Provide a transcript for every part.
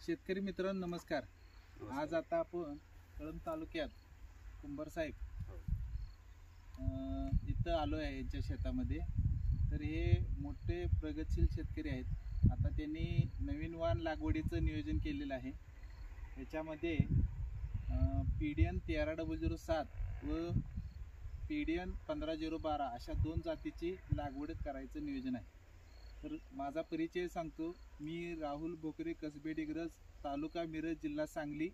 शेतकरी मित्रांनो नमस्कार. आज आता आपण कळंब तालुक्यात कुंभार साहेब इथं आलो आहे यांच्या शेतामध्ये. तर हे मोठे प्रगतशील शेतकरी आहेत. आता त्यांनी नवीन वाण लागवडीचं नियोजन केलेलं आहे. याच्यामध्ये PDN 13-007 व PDN 15-012 अशा 2 जातीची लागवड करायचं नियोजन आहे. तर माझा परिचय सांगतो. मी राहुल भोकरे, कसबे डिग्रज, तालुका मिरज, जिल्हा सांगली.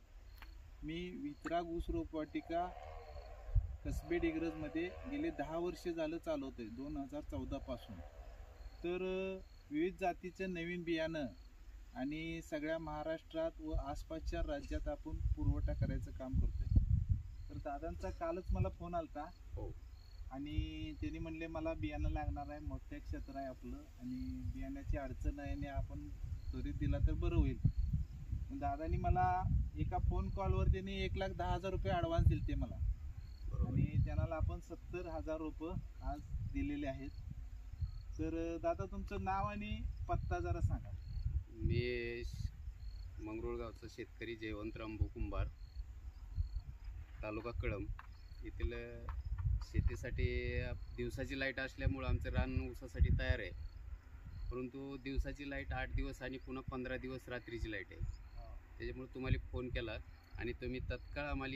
मी वितराग ऊस रोपवाटिका कसबे डिग्रजमध्ये गेले 10 वर्ष झालं चालवतोय, 2014 पासून. तर विविध जातीचं नवीन बियाणं आणि सगळ्या महाराष्ट्रात व आसपासच्या राज्यात आपण पुरवठा करायचं काम करतोय. तर दादांचा कालच मला फोन आलता आणि त्यांनी म्हणले मला बियाणं लागणार आहे, मोठे क्षेत्र आहे आपलं आणि बियाण्याची अडचण आहे आणि आपण त्वरित दिला तर बरं होईल. दादानी मला एका फोन कॉलवर त्यांनी 1,10,000 रुपये ॲडव्हान्स दिले ते मला आणि त्यांना आपण 70,000 रुपये आज दिलेले आहेत. तर दादा तुमचं नाव आणि पत्ता जरा सांगा. मी मंगरुळगावचा शेतकरी जयवंत रामभाऊ कुंभार, तालुका कळंब. येथील शेतीसाठी दिवसाची लाईट असल्यामुळं आमचं रान ऊसासाठी तयार आहे, परंतु दिवसाची लाईट 8 दिवस आणि पुन्हा 15 दिवस रात्रीची लाईट आहे. त्याच्यामुळे तुम्हाला फोन केला आणि तुम्ही तत्काळ आम्हाला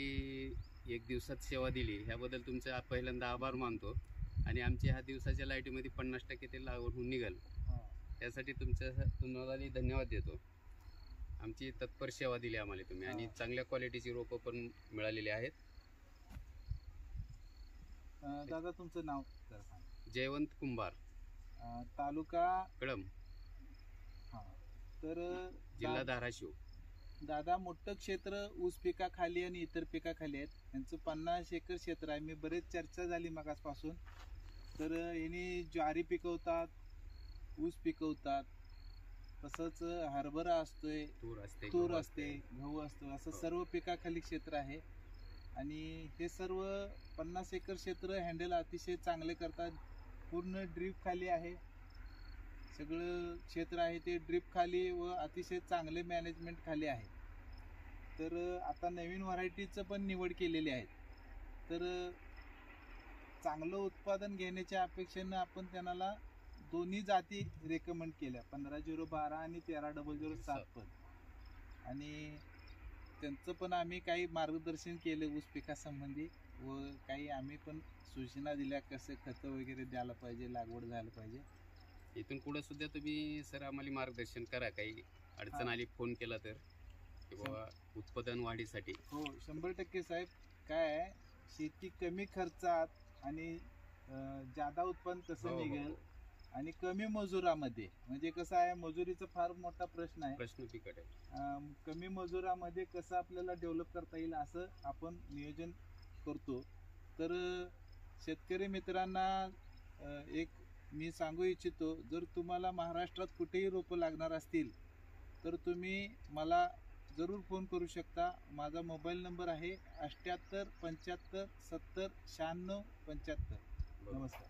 1 दिवसात सेवा दिली, ह्याबद्दल तुमचा पहिल्यांदा आभार मानतो. आणि आमच्या ह्या दिवसाच्या लाईटीमध्ये 50% ते लागवड होऊन निघाल, त्यासाठी तुम्हाला धन्यवाद देतो. आमची तत्पर सेवा दिली आम्हाला तुम्ही आणि चांगल्या क्वालिटीची रोपं पण मिळालेली आहेत. दादा तुमचं नाव जरा सांगा. जयवंत कुंभार, तालुका कळंब, तर जिल्हा धाराशिव. दादा मोठं क्षेत्र ऊस पिकाखाली आणि इतर पिकाखाली आहेत. यांचं 50 एकर क्षेत्र आहे. मी बरेच चर्चा झाली मगासपासून. तर यांनी ज्वारी पिकवतात, ऊस पिकवतात, तसंच हरभरा असतोय, तूर असते, गहू असतो, असं सर्व पिकाखाली क्षेत्र आहे. आणि हे सर्व 50 एकर क्षेत्र हँडल अतिशय चांगले करतात. पूर्ण ड्रीप खाली आहे, सगळं क्षेत्र आहे ते ड्रीप खाली व अतिशय चांगले मॅनेजमेंट खाली आहे. तर आता नवीन व्हरायटीचं पण निवड केलेली आहे. तर चांगलं उत्पादन घेण्याच्या अपेक्षेनं आपण त्यांना दोन्ही जाती रेकमेंड केल्या, 15-012 आणि 13-007 पण. आणि त्यांचं पण आम्ही काही मार्गदर्शन केले ऊस पिकासंबंधी व काही आम्ही पण सूचना दिल्या, कसे खतं वगैरे द्यायला पाहिजे, लागवड झालं पाहिजे. इथून पुढे सुद्धा तुम्ही सर आम्हाला मार्गदर्शन करा, काही अडचण आली फोन केला तर, किंवा उत्पादन वाढीसाठी. हो 100% साहेब. काय आहे, शेती कमी खर्चात आणि जादा उत्पन्न कसं निघेल आणि कमी मजुरामध्ये, म्हणजे कसं आहे मजुरीचा फार मोठा प्रश्न आहे, प्रश्न बिकट आहे. कमी मजुरामध्ये कसं आपल्याला डेव्हलप करता येईल असं आपण नियोजन करतो. तर शेतकरी मित्रांना एक मी सांगू इच्छितो, जर तुम्हाला महाराष्ट्रात कुठेही रोपं लागणार असतील तर तुम्ही मला जरूर फोन करू शकता. माझा मोबाईल नंबर आहे 78 75 70 96 75. नमस्कार.